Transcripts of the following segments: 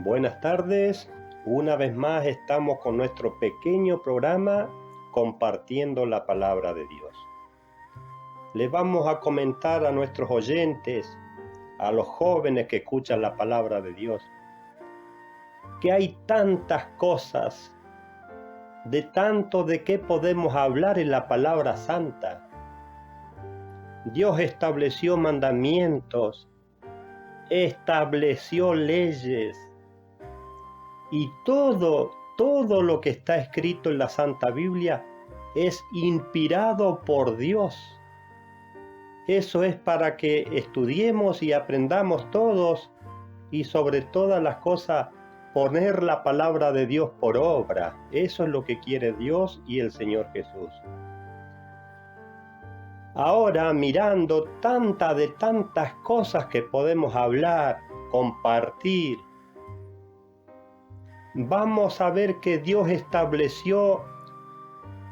Buenas tardes, una vez más estamos con nuestro pequeño programa compartiendo la palabra de Dios. Le vamos a comentar a nuestros oyentes, a los jóvenes que escuchan la palabra de Dios, que hay tantas cosas, de tanto de qué podemos hablar en la palabra santa. Dios estableció mandamientos, estableció leyes, y todo lo que está escrito en la Santa Biblia es inspirado por Dios. Eso es para que estudiemos y aprendamos todos y sobre todas las cosas poner la palabra de Dios por obra. Eso es lo que quiere Dios y el Señor Jesús. Ahora, mirando tantas cosas que podemos hablar, compartir, vamos a ver que Dios estableció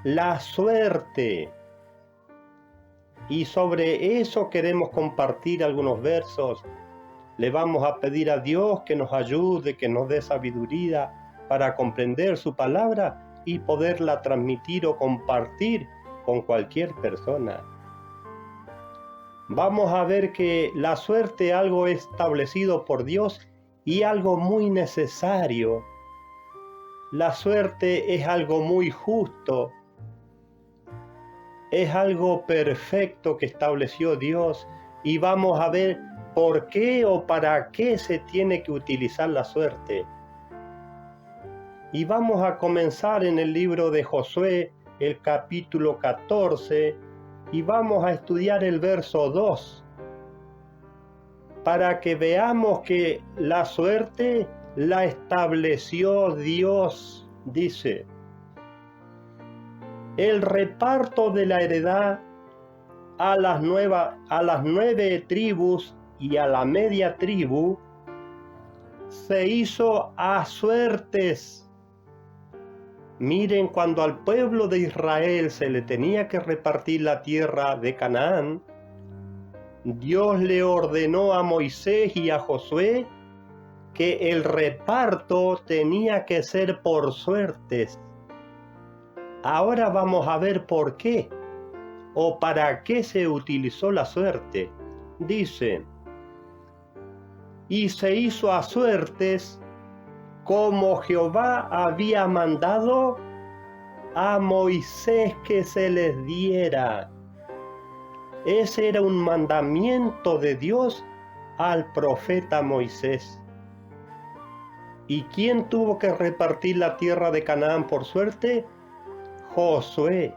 la suerte. Y sobre eso queremos compartir algunos versos. Le vamos a pedir a Dios que nos ayude, que nos dé sabiduría para comprender su palabra y poderla transmitir o compartir con cualquier persona. Vamos a ver que la suerte es algo establecido por Dios y algo muy necesario. La suerte es algo muy justo, es algo perfecto que estableció Dios y vamos a ver por qué o para qué se tiene que utilizar la suerte. Y vamos a comenzar en el libro de Josué, el capítulo 14, y vamos a estudiar el verso 2, para que veamos que la suerte la estableció Dios. Dice: el reparto de la heredad a las 9 tribus y a la media tribu se hizo a suertes. Miren, cuando al pueblo de Israel se le tenía que repartir la tierra de Canaán, Dios le ordenó a Moisés y a Josué que el reparto tenía que ser por suertes. Ahora vamos a ver por qué o para qué se utilizó la suerte. Dice: y se hizo a suertes como Jehová había mandado a Moisés que se les diera. Ese era un mandamiento de Dios al profeta Moisés. ¿Y quién tuvo que repartir la tierra de Canaán por suerte? Josué.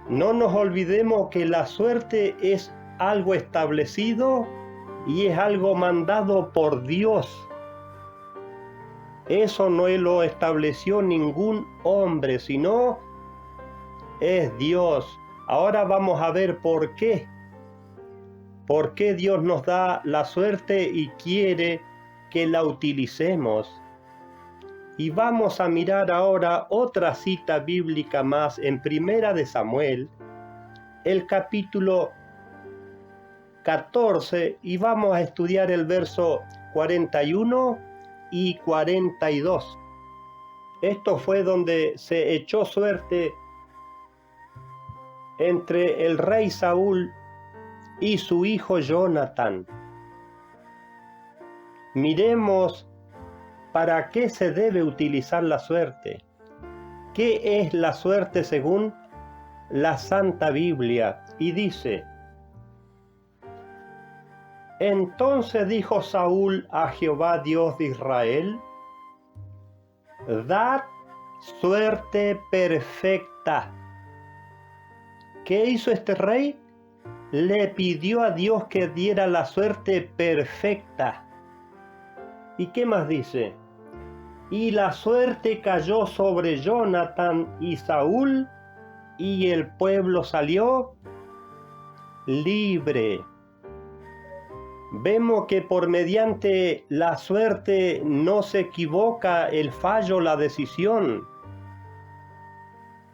No nos olvidemos que la suerte es algo establecido y es algo mandado por Dios. Eso no lo estableció ningún hombre, sino es Dios. Ahora vamos a ver por qué. ¿Por qué Dios nos da la suerte y quiere que la utilicemos? Y vamos a mirar ahora otra cita bíblica más en Primera de Samuel, el capítulo 14, y vamos a estudiar el verso 41 y 42. Esto fue donde se echó suerte entre el rey Saúl y su hijo Jonatán. Miremos para qué se debe utilizar la suerte. ¿Qué es la suerte según la Santa Biblia? Y dice: entonces dijo Saúl a Jehová Dios de Israel: dad suerte perfecta. ¿Qué hizo este rey? Le pidió a Dios que diera la suerte perfecta. ¿Y qué más dice? Y la suerte cayó sobre Jonatán y Saúl, y el pueblo salió libre. Vemos que por mediante la suerte no se equivoca el fallo, la decisión.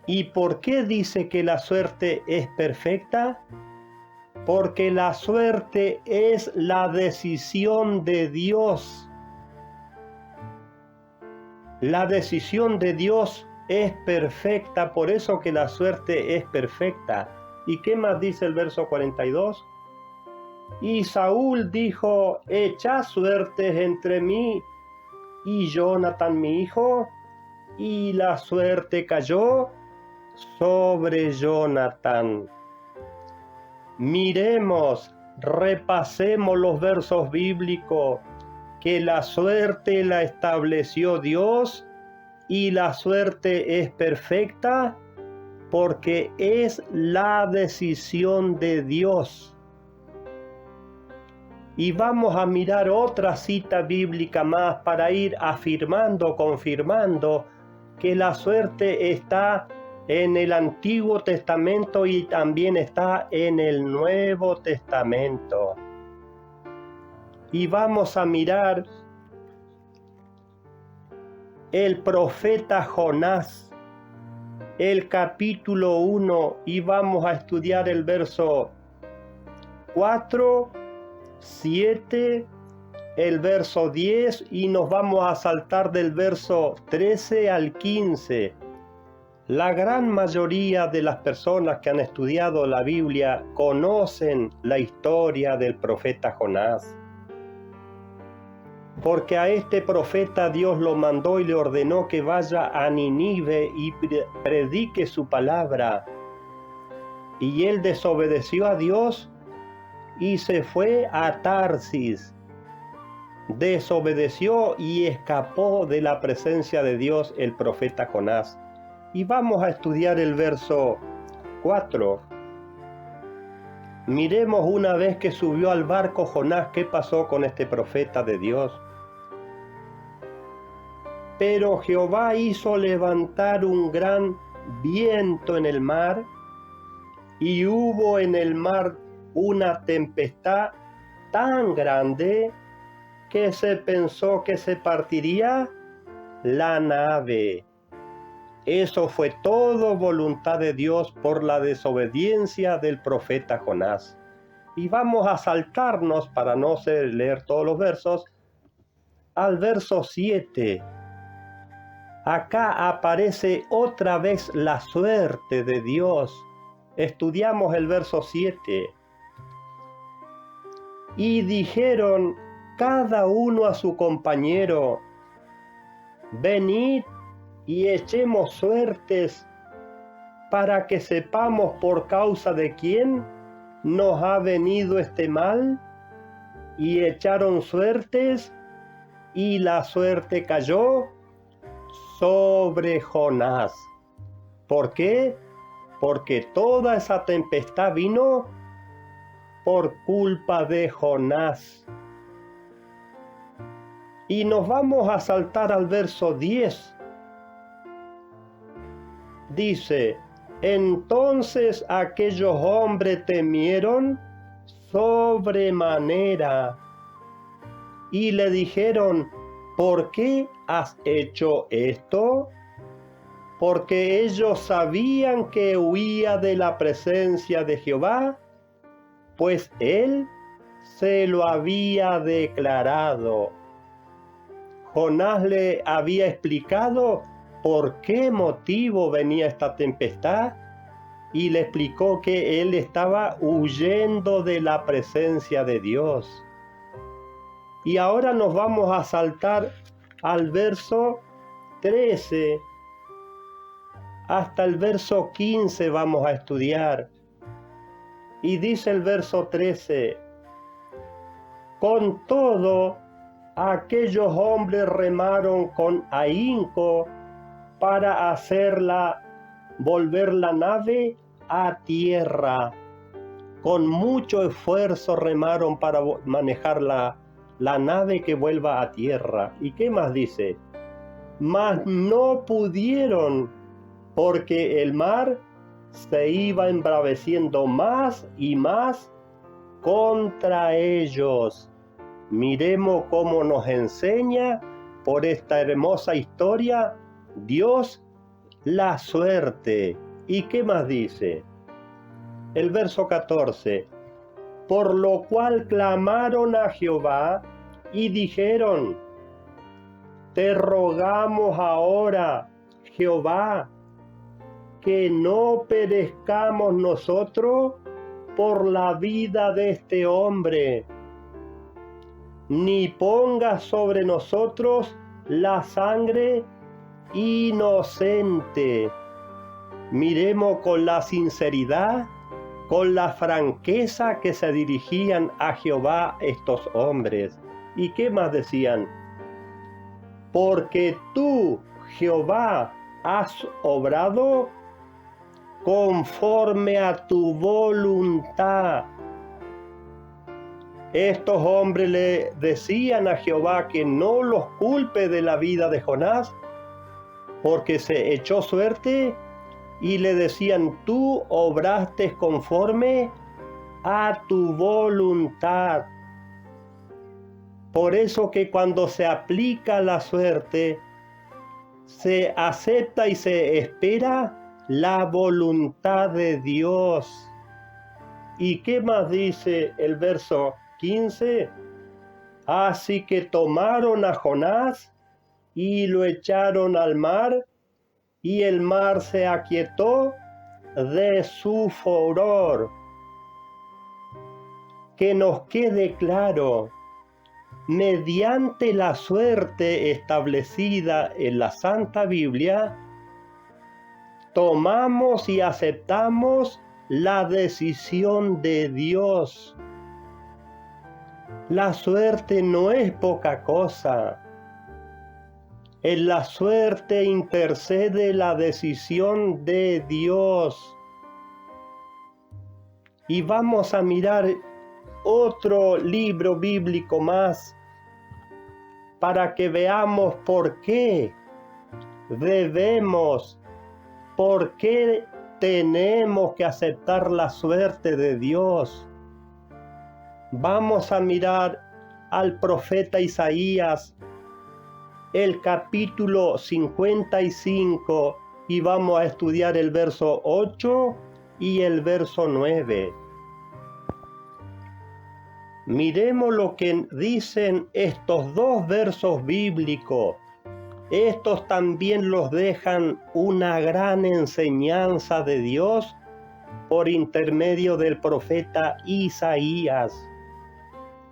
¿Y por qué dice que la suerte es perfecta? Porque la suerte es la decisión de Dios. La decisión de Dios es perfecta, por eso que la suerte es perfecta. ¿Y qué más dice el verso 42? Y Saúl dijo: echad suertes entre mí y Jonathan mi hijo, y la suerte cayó sobre Jonathan. Miremos, repasemos los versos bíblicos, que la suerte la estableció Dios y la suerte es perfecta porque es la decisión de Dios. Y vamos a mirar otra cita bíblica más para ir afirmando, confirmando que la suerte está en el Antiguo Testamento y también está en el Nuevo Testamento. Y vamos a mirar el profeta Jonás, el capítulo 1, y vamos a estudiar el verso 4, 7, el verso 10, y nos vamos a saltar del verso 13 al 15. La gran mayoría de las personas que han estudiado la Biblia conocen la historia del profeta Jonás, porque a este profeta Dios lo mandó y le ordenó que vaya a Nínive y predique su palabra. Y él desobedeció a Dios y se fue a Tarsis. Desobedeció y escapó de la presencia de Dios el profeta Jonás. Y vamos a estudiar el verso 4. Miremos una vez que subió al barco Jonás, ¿qué pasó con este profeta de Dios? Pero Jehová hizo levantar un gran viento en el mar, y hubo en el mar una tempestad tan grande que se pensó que se partiría la nave. Eso fue todo voluntad de Dios por la desobediencia del profeta Jonás. Y vamos a saltarnos, para no leer todos los versos, al verso 7. Acá aparece otra vez la suerte de Dios. Estudiamos el verso 7. Y dijeron cada uno a su compañero: venid y echemos suertes para que sepamos por causa de quién nos ha venido este mal. Y echaron suertes, y la suerte cayó sobre Jonás. ¿Por qué? Porque toda esa tempestad vino por culpa de Jonás. Y nos vamos a saltar al verso 10. Dice: entonces aquellos hombres temieron sobremanera y le dijeron: ¿por qué has hecho esto? Porque ellos sabían que huía de la presencia de Jehová, pues él se lo había declarado. Jonás le había explicado por qué motivo venía esta tempestad y le explicó que él estaba huyendo de la presencia de Dios. Y ahora nos vamos a saltar al verso 13 hasta el verso 15 vamos a estudiar. Y dice el verso 13: con todo, aquellos hombres remaron con ahínco para hacerla volver la nave a tierra. Con mucho esfuerzo remaron para manejar la nave que vuelva a tierra. ¿Y qué más dice? Mas no pudieron, porque el mar se iba embraveciendo más y más contra ellos. Miremos cómo nos enseña por esta hermosa historia Dios la suerte. ¿Y qué más dice? El verso 14: por lo cual clamaron a Jehová y dijeron: te rogamos ahora, Jehová, que no perezcamos nosotros por la vida de este hombre, ni pongas sobre nosotros la sangre inocente. Miremos con la sinceridad, con la franqueza que se dirigían a Jehová estos hombres. ¿Y qué más decían? Porque tú, Jehová, has obrado conforme a tu voluntad. Estos hombres le decían a Jehová que no los culpe de la vida de Jonás, porque se echó suerte, y le decían, tú obraste conforme a tu voluntad. Por eso que cuando se aplica la suerte, se acepta y se espera la voluntad de Dios. ¿Y qué más dice el verso 15? Así que tomaron a Jonás y lo echaron al mar, y el mar se aquietó de su furor. Que nos quede claro, mediante la suerte establecida en la Santa Biblia, tomamos y aceptamos la decisión de Dios. La suerte no es poca cosa. En la suerte intercede la decisión de Dios. Y vamos a mirar otro libro bíblico más para que veamos por qué tenemos que aceptar la suerte de Dios. Vamos a mirar al profeta Isaías, el capítulo 55, y vamos a estudiar el verso 8 y el verso 9. Miremos lo que dicen estos dos versos bíblicos. Estos también los dejan una gran enseñanza de Dios por intermedio del profeta Isaías.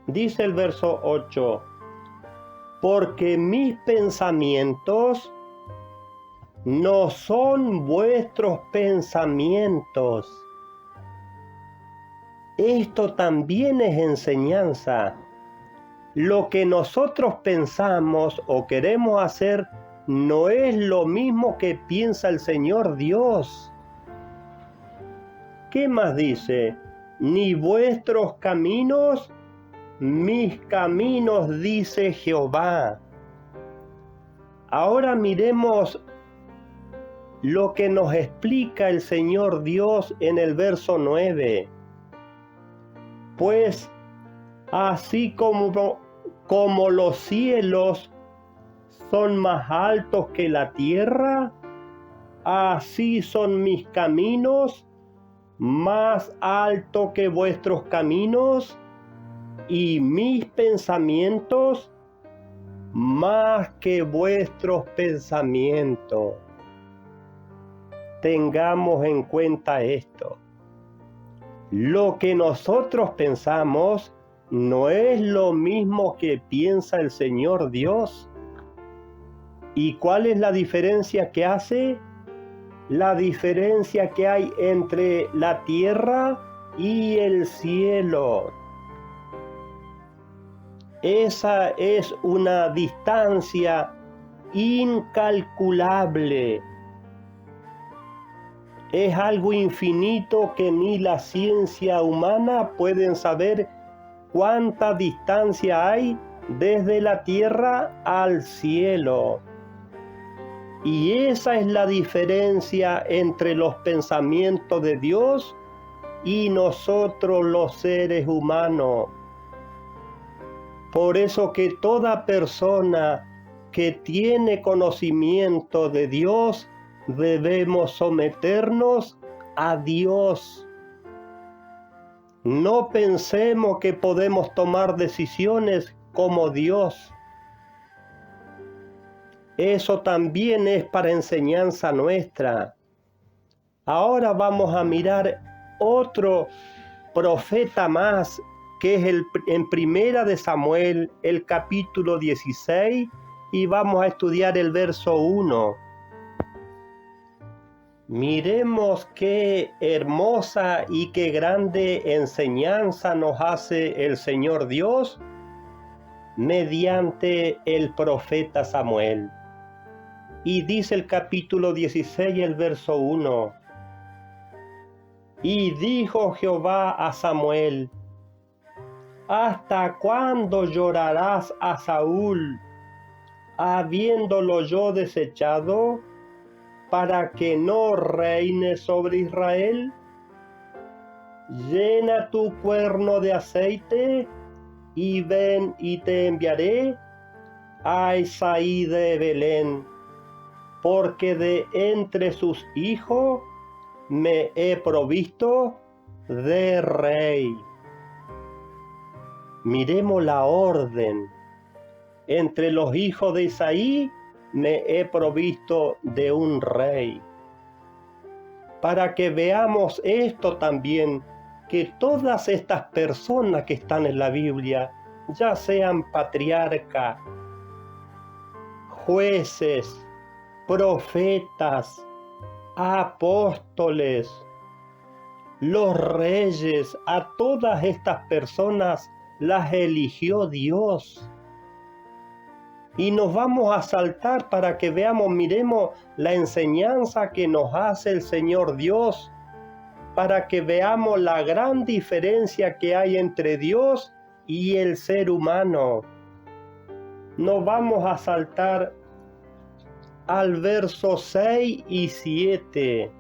Dice el verso 8, porque mis pensamientos no son vuestros pensamientos. Esto también es enseñanza. Lo que nosotros pensamos o queremos hacer no es lo mismo que piensa el Señor Dios. ¿Qué más dice? Ni vuestros caminos, mis caminos, dice Jehová. Ahora miremos lo que nos explica el Señor Dios en el verso 9. Pues así como los cielos son más altos que la tierra, así son mis caminos más altos que vuestros caminos, y mis pensamientos más que vuestros pensamientos. Tengamos en cuenta esto. Lo que nosotros pensamos no es lo mismo que piensa el Señor Dios. ¿Y cuál es la diferencia que hace? La diferencia que hay entre la tierra y el cielo. Esa es una distancia incalculable. Es algo infinito que ni la ciencia humana pueden saber cuánta distancia hay desde la tierra al cielo. Y esa es la diferencia entre los pensamientos de Dios y nosotros los seres humanos. Por eso que toda persona que tiene conocimiento de Dios, debemos someternos a Dios. No pensemos que podemos tomar decisiones como Dios. Eso también es para enseñanza nuestra. Ahora vamos a mirar otro profeta más, que es en Primera de Samuel, el capítulo 16, y vamos a estudiar el verso 1. Miremos qué hermosa y qué grande enseñanza nos hace el Señor Dios mediante el profeta Samuel. Y dice el capítulo 16, el verso 1. Y dijo Jehová a Samuel: ¿hasta cuándo llorarás a Saúl, habiéndolo yo desechado, para que no reine sobre Israel? Llena tu cuerno de aceite, y ven y te enviaré a Isaí de Belén, porque de entre sus hijos me he provisto de rey. Miremos la orden. Entre los hijos de Isaí me he provisto de un rey. Para que veamos esto también, que todas estas personas que están en la Biblia, ya sean patriarcas, jueces, profetas, apóstoles, los reyes, a todas estas personas las eligió Dios. Y nos vamos a saltar para que veamos, miremos la enseñanza que nos hace el Señor Dios, para que veamos la gran diferencia que hay entre Dios y el ser humano. Nos vamos a saltar al verso 6 y 7.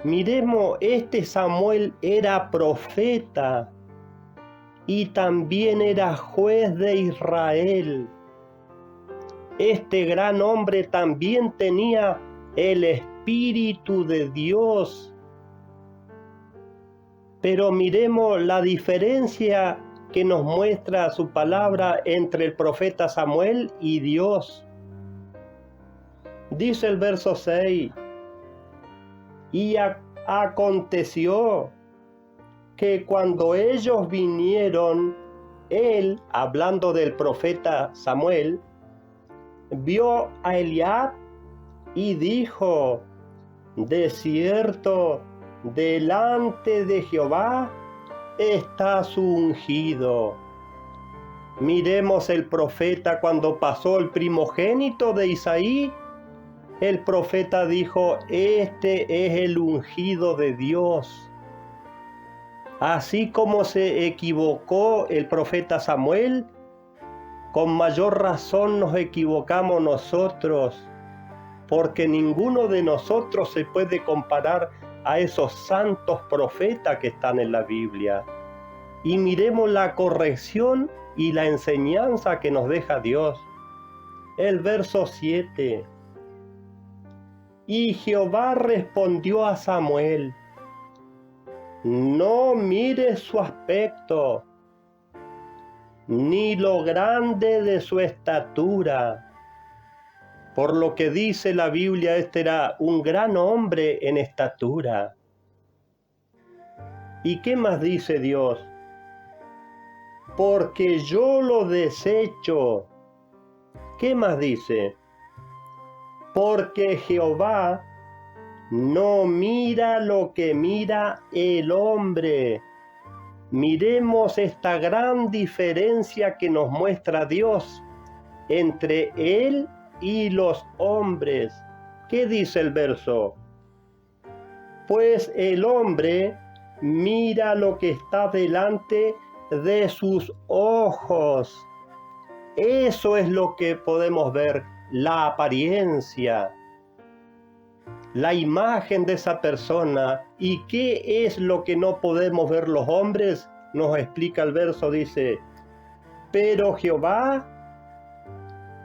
Miremos, este Samuel era profeta y también era juez de Israel. Este gran hombre también tenía el Espíritu de Dios. Pero miremos la diferencia que nos muestra su palabra entre el profeta Samuel y Dios. Dice el verso 6, y aconteció que cuando ellos vinieron, él, hablando del profeta Samuel, vio a Eliab y dijo: de cierto, delante de Jehová está su ungido. Miremos el profeta cuando pasó el primogénito de Isaí. El profeta dijo: este es el ungido de Dios. Así como se equivocó el profeta Samuel, con mayor razón nos equivocamos nosotros, porque ninguno de nosotros se puede comparar a esos santos profetas que están en la Biblia. Y miremos la corrección y la enseñanza que nos deja Dios. El verso 7. Y Jehová respondió a Samuel: no mires su aspecto, ni lo grande de su estatura. Por lo que dice la Biblia, este era un gran hombre en estatura. ¿Y qué más dice Dios? Porque yo lo desecho. ¿Qué más dice? Porque Jehová no mira lo que mira el hombre. Miremos esta gran diferencia que nos muestra Dios entre Él y los hombres. ¿Qué dice el verso? Pues el hombre mira lo que está delante de sus ojos. Eso es lo que podemos ver, la apariencia, la imagen de esa persona. ¿Y qué es lo que no podemos ver los hombres? Nos explica el verso, dice: pero Jehová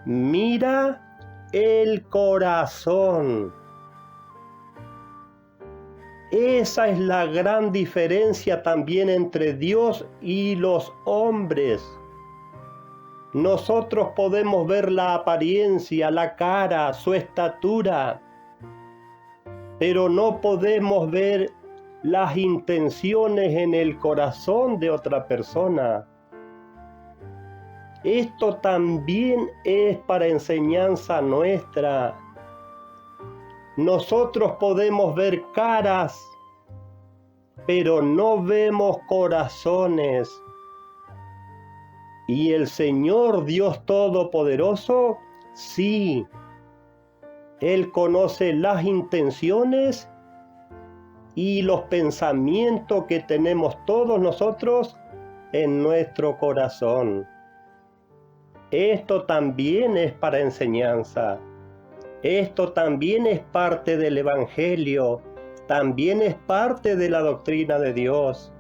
mira el corazón. Esa es la gran diferencia también entre Dios y los hombres. Nosotros podemos ver la apariencia, la cara, su estatura, pero no podemos ver las intenciones en el corazón de otra persona. Esto también es para enseñanza nuestra. Nosotros podemos ver caras, pero no vemos corazones. Y el Señor Dios Todopoderoso, sí, Él conoce las intenciones y los pensamientos que tenemos todos nosotros en nuestro corazón. Esto también es para enseñanza. Esto también es parte del Evangelio. También es parte de la doctrina de Dios.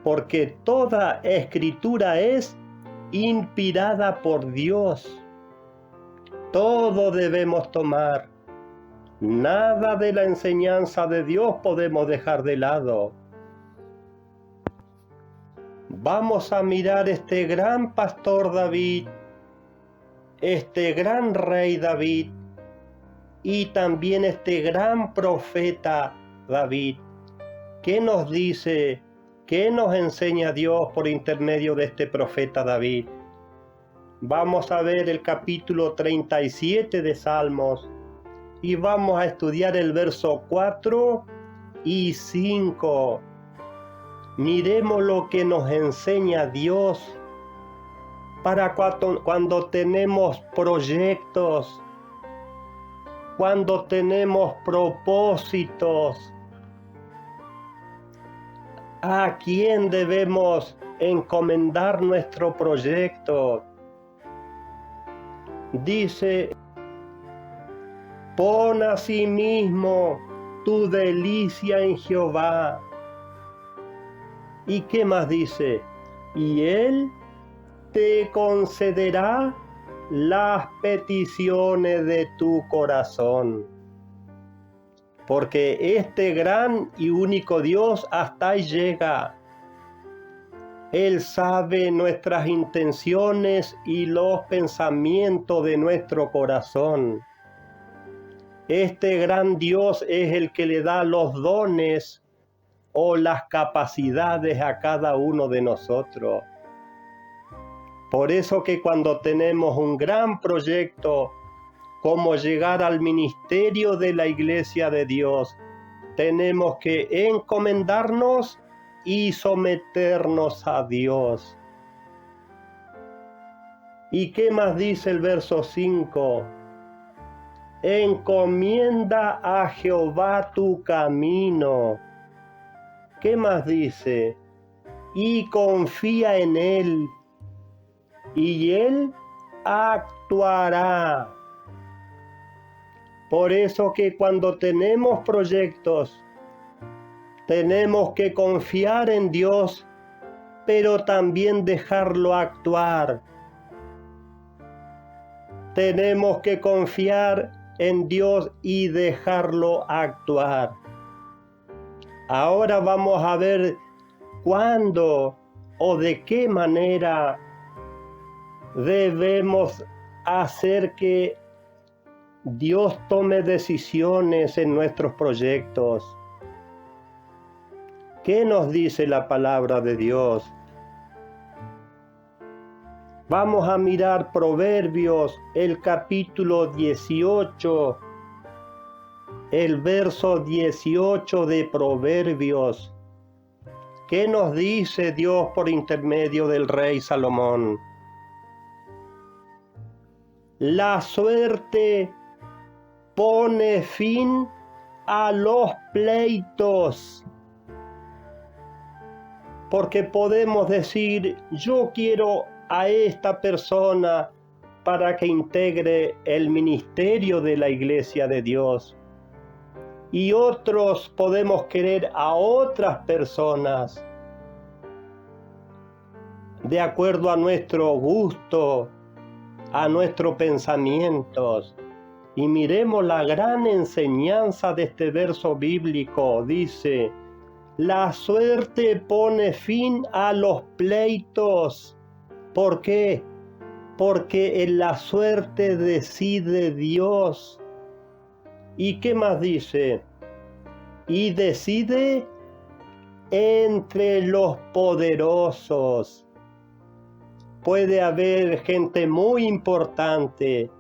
Porque toda escritura es inspirada por Dios. Todo debemos tomar. Nada de la enseñanza de Dios podemos dejar de lado. Vamos a mirar este gran pastor David, este gran rey David y también este gran profeta David. ¿Qué nos dice? ¿Qué nos enseña Dios por intermedio de este profeta David? Vamos a ver el capítulo 37 de Salmos y vamos a estudiar el verso 4 y 5. Miremos lo que nos enseña Dios para cuando tenemos proyectos, cuando tenemos propósitos. ¿A quién debemos encomendar nuestro proyecto? Dice, pon a sí mismo tu delicia en Jehová. ¿Y qué más dice? Y Él te concederá las peticiones de tu corazón. Porque este gran y único Dios hasta ahí llega. Él sabe nuestras intenciones y los pensamientos de nuestro corazón. Este gran Dios es el que le da los dones o las capacidades a cada uno de nosotros. Por eso que cuando tenemos un gran proyecto, como llegar al ministerio de la Iglesia de Dios, tenemos que encomendarnos y someternos a Dios. ¿Y qué más dice el verso 5? Encomienda a Jehová tu camino. ¿Qué más dice? Y confía en Él, y Él actuará. Por eso que cuando tenemos proyectos, tenemos que confiar en Dios, pero también dejarlo actuar. Tenemos que confiar en Dios y dejarlo actuar. Ahora vamos a ver cuándo o de qué manera debemos hacer que Dios tome decisiones en nuestros proyectos. ¿Qué nos dice la palabra de Dios? Vamos a mirar Proverbios, el capítulo 18, el verso 18 de Proverbios. ¿Qué nos dice Dios por intermedio del rey Salomón? La suerte pone fin a los pleitos. Porque podemos decir, yo quiero a esta persona para que integre el ministerio de la Iglesia de Dios. Y otros podemos querer a otras personas de acuerdo a nuestro gusto, a nuestros pensamientos. Y miremos la gran enseñanza de este verso bíblico. Dice, la suerte pone fin a los pleitos ¿Por qué? Porque en la suerte decide Dios. ¿Y qué más dice? Y decide entre los poderosos. Puede haber gente muy importante,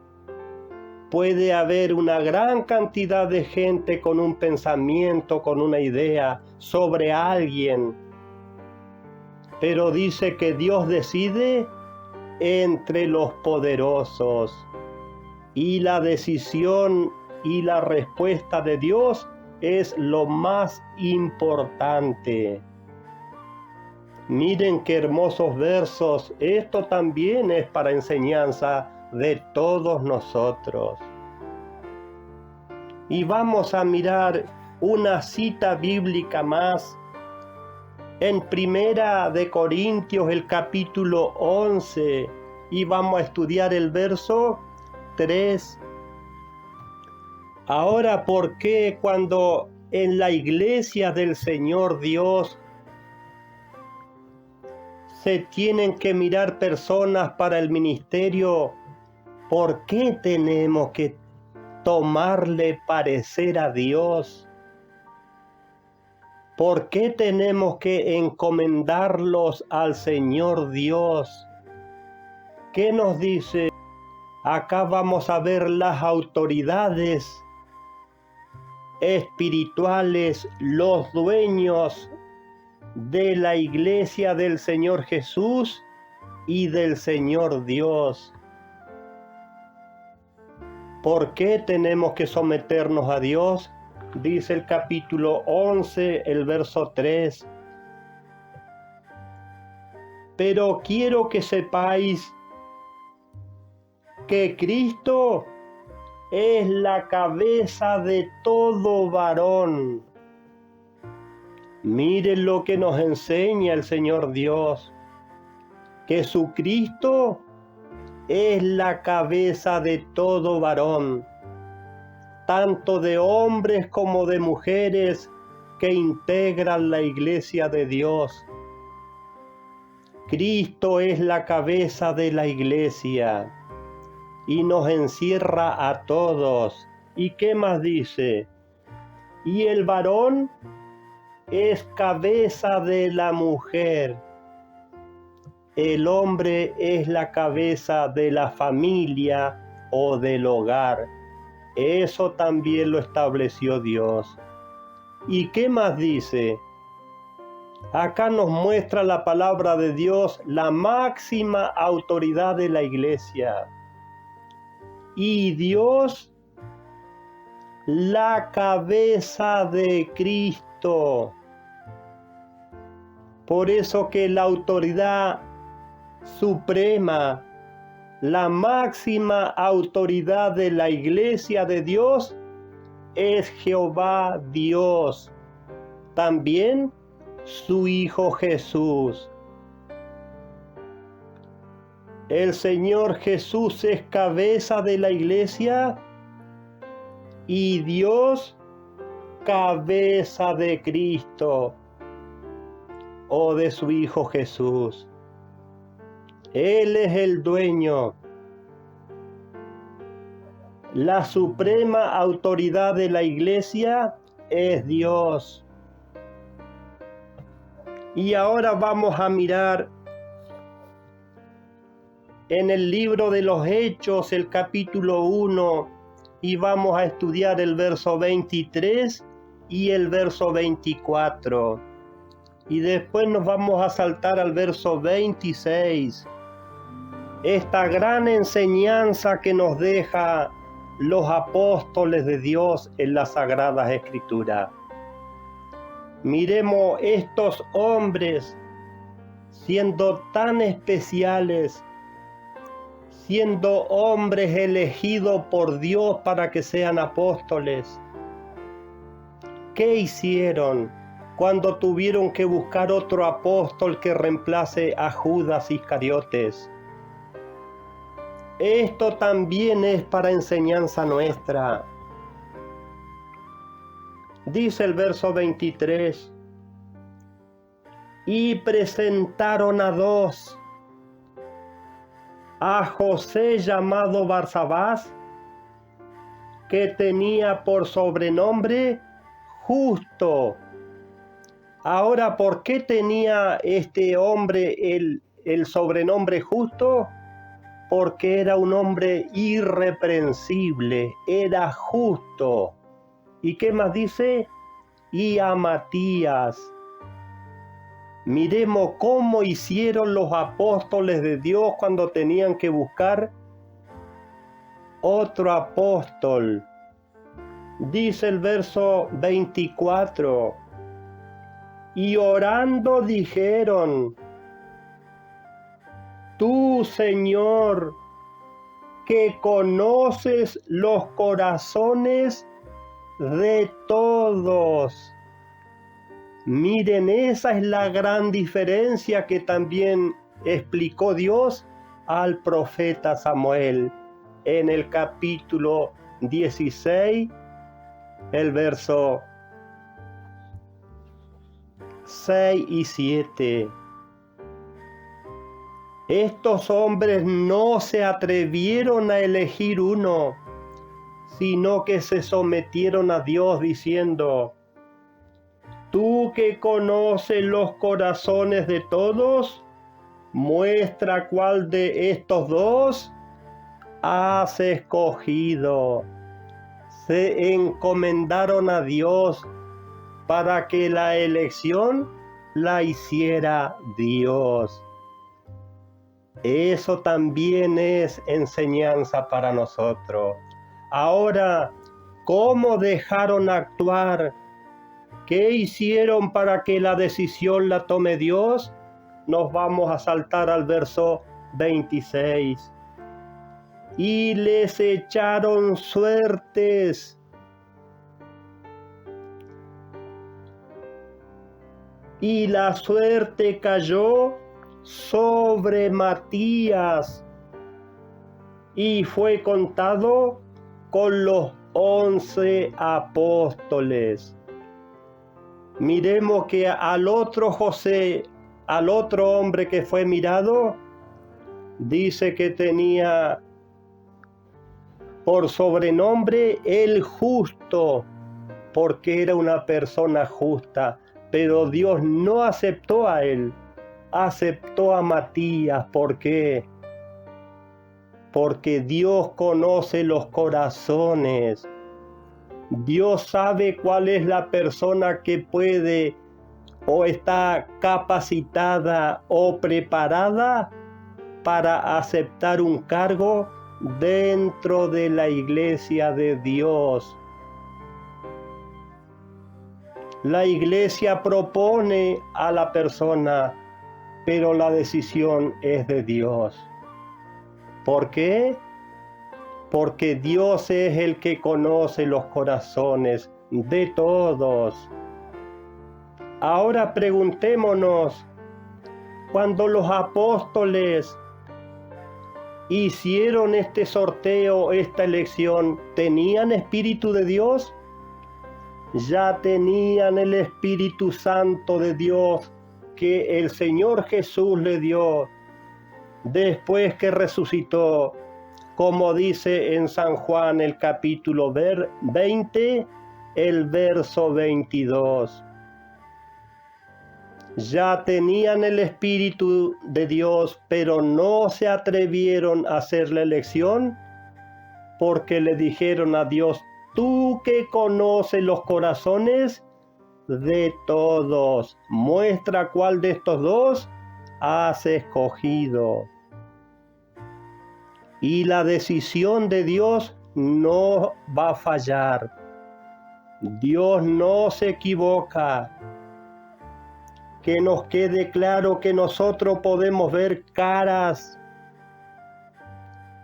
puede haber una gran cantidad de gente con un pensamiento, con una idea sobre alguien, pero dice que Dios decide entre los poderosos, y la decisión y la respuesta de Dios es lo más importante. Miren qué hermosos versos. Esto también es para enseñanza de todos nosotros. Y vamos a mirar una cita bíblica más en Primera de Corintios, el capítulo 11, y vamos a estudiar el verso 3. Ahora, ¿por qué cuando en la iglesia del Señor Dios se tienen que mirar personas para el ministerio? ¿Por qué tenemos que tomarle parecer a Dios? ¿Por qué tenemos que encomendarlos al Señor Dios? ¿Qué nos dice? Acá vamos a ver las autoridades espirituales, los dueños de la iglesia del Señor Jesús y del Señor Dios. ¿Por qué tenemos que someternos a Dios? Dice el capítulo 11, el verso 3. Pero quiero que sepáis que Cristo es la cabeza de todo varón. Miren lo que nos enseña el Señor Dios. Jesucristo es la cabeza de todo varón, tanto de hombres como de mujeres que integran la iglesia de Dios. Cristo es la cabeza de la iglesia y nos encierra a todos. ¿Y qué más dice? Y el varón es cabeza de la mujer. El hombre es la cabeza de la familia o del hogar. Eso también lo estableció Dios. ¿Y qué más dice? Acá nos muestra la palabra de Dios, la máxima autoridad de la iglesia. Y Dios, la cabeza de Cristo. Por eso que la autoridad suprema, la máxima autoridad de la iglesia de Dios es Jehová Dios. También su Hijo Jesús. El Señor Jesús es cabeza de la iglesia y Dios cabeza de Cristo o de su Hijo Jesús. Él es el dueño. La suprema autoridad de la iglesia es Dios. Y ahora vamos a mirar en el libro de los Hechos, el capítulo 1, y vamos a estudiar el verso 23 y el verso 24. Y después nos vamos a saltar al verso 26. Esta gran enseñanza que nos deja los apóstoles de Dios en las Sagradas Escrituras. Miremos estos hombres siendo tan especiales, siendo hombres elegidos por Dios para que sean apóstoles. ¿Qué hicieron cuando tuvieron que buscar otro apóstol que reemplace a Judas Iscariotes? Esto también es para enseñanza nuestra. Dice el verso 23, y presentaron a dos, a José llamado Barsabás, que tenía por sobrenombre Justo. Ahora, ¿por qué tenía este hombre el sobrenombre Justo? Porque era un hombre irreprensible, era justo. ¿Y qué más dice? Y a Matías. Miremos cómo hicieron los apóstoles de Dios cuando tenían que buscar otro apóstol. Dice el verso 24, y orando dijeron, tú, Señor, que conoces los corazones de todos. Miren, esa es la gran diferencia que también explicó Dios al profeta Samuel en el capítulo 16, el verso 6 y 7. Estos hombres no se atrevieron a elegir uno, sino que se sometieron a Dios diciendo, tú que conoces los corazones de todos, muestra cuál de estos dos has escogido. Se encomendaron a Dios para que la elección la hiciera Dios. Eso también es enseñanza para nosotros. Ahora, ¿cómo dejaron actuar? ¿Qué hicieron para que la decisión la tome Dios? Nos vamos a saltar al verso 26. Y les echaron suertes. Y la suerte cayó sobre Matías y fue contado con los 11 apóstoles. Miremos que al otro José, al otro hombre que fue mirado, dice que tenía por sobrenombre el justo, porque era una persona justa, pero Dios no aceptó a él, aceptó a Matías. ¿Por qué? Porque Dios conoce los corazones. Dios sabe cuál es la persona que puede o está capacitada o preparada para aceptar un cargo dentro de la iglesia de Dios. La iglesia propone a la persona, pero la decisión es de Dios. ¿Por qué? Porque Dios es el que conoce los corazones de todos. Ahora preguntémonos, cuando los apóstoles hicieron este sorteo, esta elección, ¿tenían Espíritu de Dios? Ya tenían el Espíritu Santo de Dios que el Señor Jesús le dio después que resucitó, como dice en San Juan el capítulo 20, el verso 22. Ya tenían el Espíritu de Dios, pero no se atrevieron a hacer la elección porque le dijeron a Dios, tú que conoces los corazones de todos, muestra cuál de estos dos has escogido. Y la decisión de Dios no va a fallar. Dios no se equivoca. Que nos quede claro que nosotros podemos ver caras,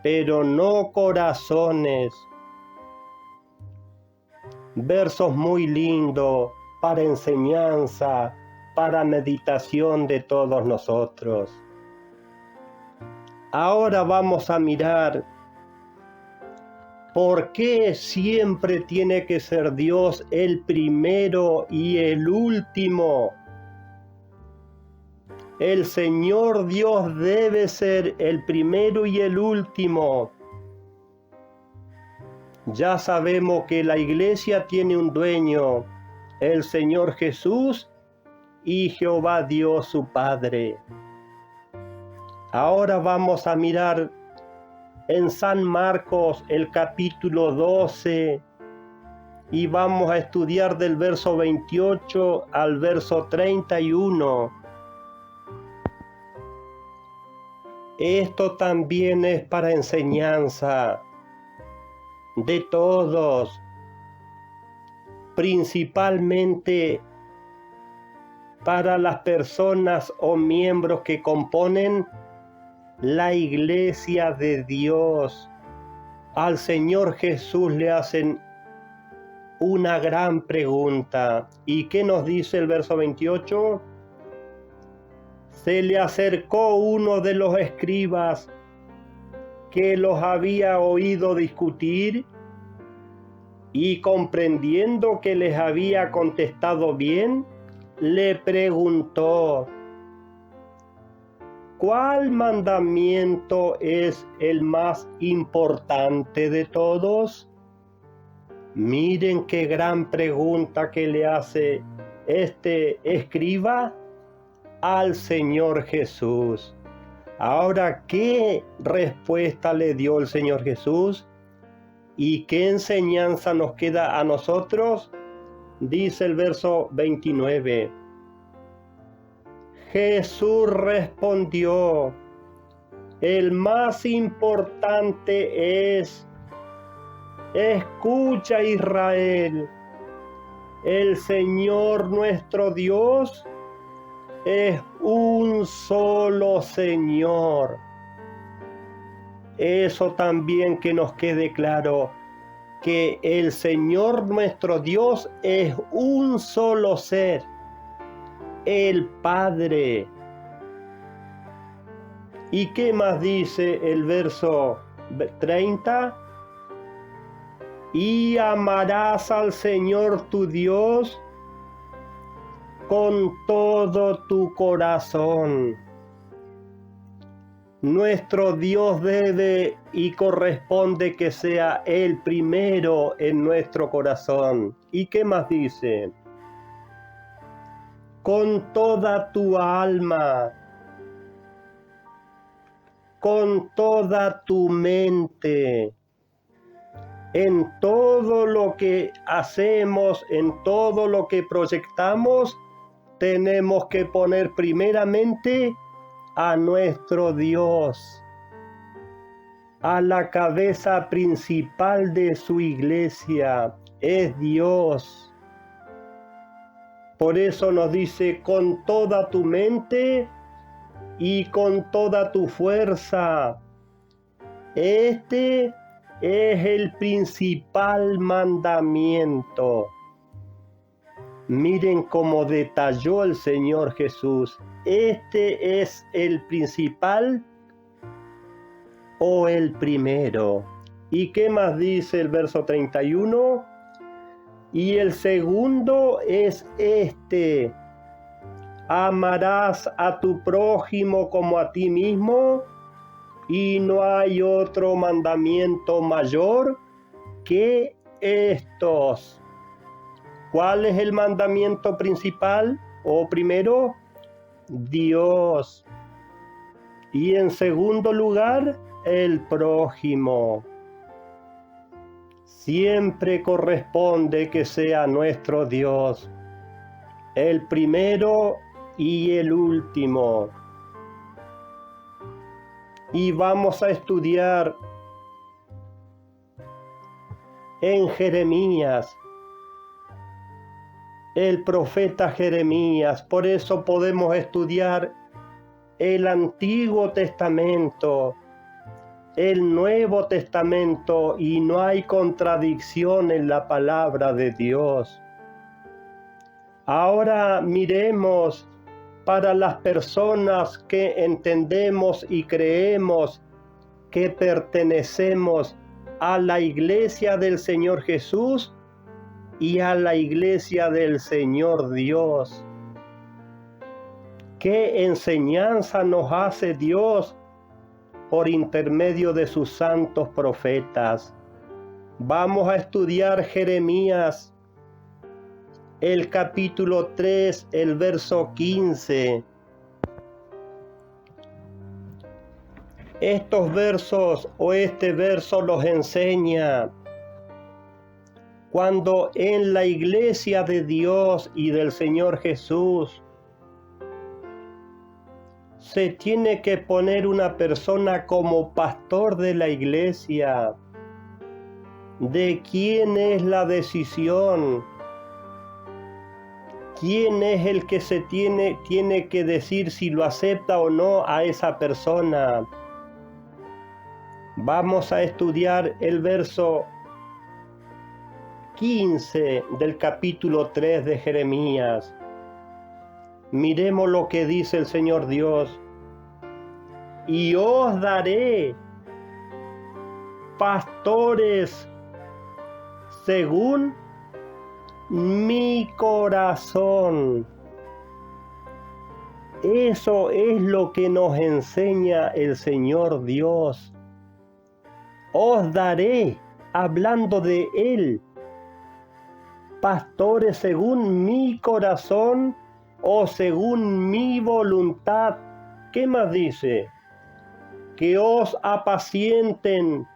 pero no corazones. Versos muy lindos para enseñanza, para meditación de todos nosotros. Ahora vamos a mirar por qué siempre tiene que ser Dios el primero y el último. El Señor Dios debe ser el primero y el último. Ya sabemos que la iglesia tiene un dueño, el Señor Jesús y Jehová Dios su Padre. Ahora vamos a mirar en San Marcos el capítulo 12 y vamos a estudiar del verso 28 al verso 31. Esto también es para enseñanza de todos, principalmente para las personas o miembros que componen la iglesia de Dios. Al Señor Jesús le hacen una gran pregunta. ¿Y qué nos dice el verso 28? Se le acercó uno de los escribas que los había oído discutir y comprendiendo que les había contestado bien, le preguntó: ¿cuál mandamiento es el más importante de todos? Miren qué gran pregunta que le hace este escriba al Señor Jesús. Ahora, ¿qué respuesta le dio el Señor Jesús? ¿Y qué enseñanza nos queda a nosotros? Dice el verso 29. Jesús respondió: el más importante es: escucha, Israel, el Señor nuestro Dios es un solo Señor. Eso también que nos quede claro, que el Señor nuestro Dios es un solo ser, el Padre. ¿Y qué más dice el verso 30? Y amarás al Señor tu Dios con todo tu corazón. Nuestro Dios debe y corresponde que sea el primero en nuestro corazón. ¿Y qué más dice? Con toda tu alma, con toda tu mente, en todo lo que hacemos, en todo lo que proyectamos, tenemos que poner primeramente a nuestro Dios, a la cabeza principal de su iglesia, es Dios. Por eso nos dice: con toda tu mente y con toda tu fuerza. Este es el principal mandamiento. Miren cómo detalló el Señor Jesús. Este es el principal o el primero. ¿Y qué más dice el verso 31? Y el segundo es este: amarás a tu prójimo como a ti mismo, y no hay otro mandamiento mayor que estos. ¿Cuál es el mandamiento principal o primero? Dios. Y en segundo lugar, el prójimo. Siempre corresponde que sea nuestro Dios el primero y el último. Y vamos a estudiar en Jeremías, el profeta Jeremías. Por eso podemos estudiar el Antiguo Testamento, el Nuevo Testamento, y no hay contradicción en la palabra de Dios. Ahora miremos para las personas que entendemos y creemos que pertenecemos a la iglesia del Señor Jesús y a la iglesia del Señor Dios. qué enseñanza nos hace Dios por intermedio de sus santos profetas. Vamos a estudiar Jeremías, el capítulo 3, el verso 15. Estos versos o este verso los enseña cuando en la iglesia de Dios y del Señor Jesús se tiene que poner una persona como pastor de la iglesia. ¿De quién es la decisión? ¿Quién es el que se tiene que decir si lo acepta o no a esa persona? Vamos a estudiar el verso 15 del capítulo 3 de Jeremías. Miremos lo que dice el Señor Dios. Y os daré pastores según mi corazón. Eso es lo que nos enseña el Señor Dios. Os daré, hablando de Él, pastores según mi corazón o según mi voluntad. ¿Qué más dice? Que os apacienten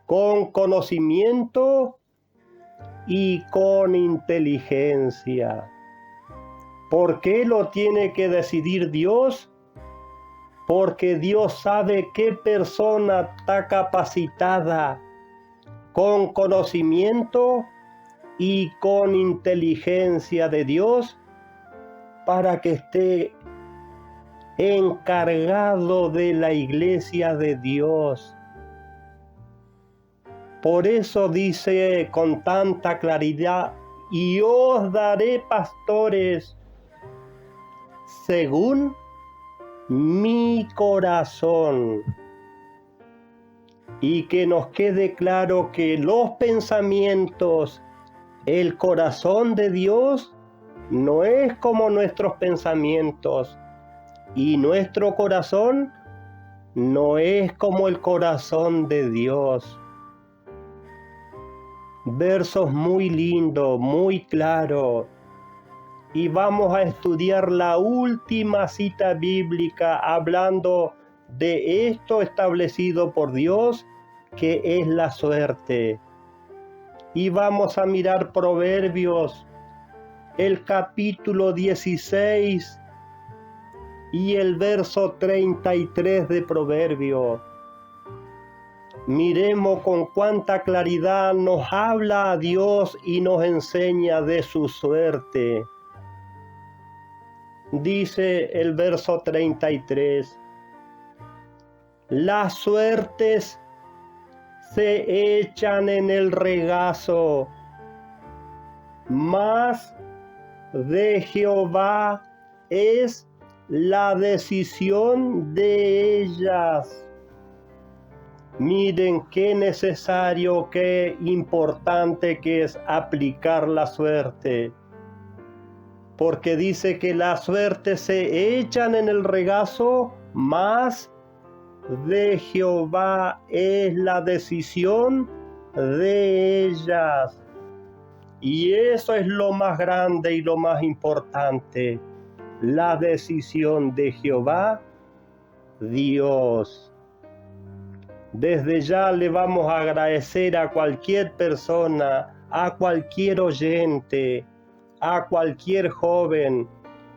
con conocimiento y con inteligencia. ¿Por qué lo tiene que decidir Dios? Porque Dios sabe qué persona está capacitada con conocimiento y con inteligencia de Dios para que esté encargado de la iglesia de Dios. Por eso dice con tanta claridad, y os daré pastores según mi corazón. Y que nos quede claro que los pensamientos, el corazón de Dios no es como nuestros pensamientos, y nuestro corazón no es como el corazón de Dios. Versos muy lindos, muy claros. Y vamos a estudiar la última cita bíblica hablando de esto establecido por Dios, que es la suerte. Y vamos a mirar Proverbios, el capítulo 16 y el verso 33 de Proverbios. Miremos con cuánta claridad nos habla a Dios y nos enseña de su suerte. Dice el verso 33, las suertes se echan en el regazo, mas de Jehová es la decisión de ellas. Miren qué necesario, qué importante que es aplicar la suerte. Porque dice que las suertes se echan en el regazo, mas de Jehová es la decisión de ellas. Y eso es lo más grande y lo más importante. La decisión de Jehová, Dios. Desde ya le vamos a agradecer a cualquier persona, a cualquier oyente, a cualquier joven.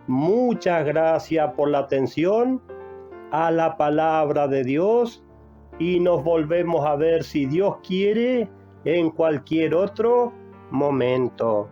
Muchas gracias por la atención a la palabra de Dios y nos volvemos a ver, si Dios quiere, en cualquier otro momento.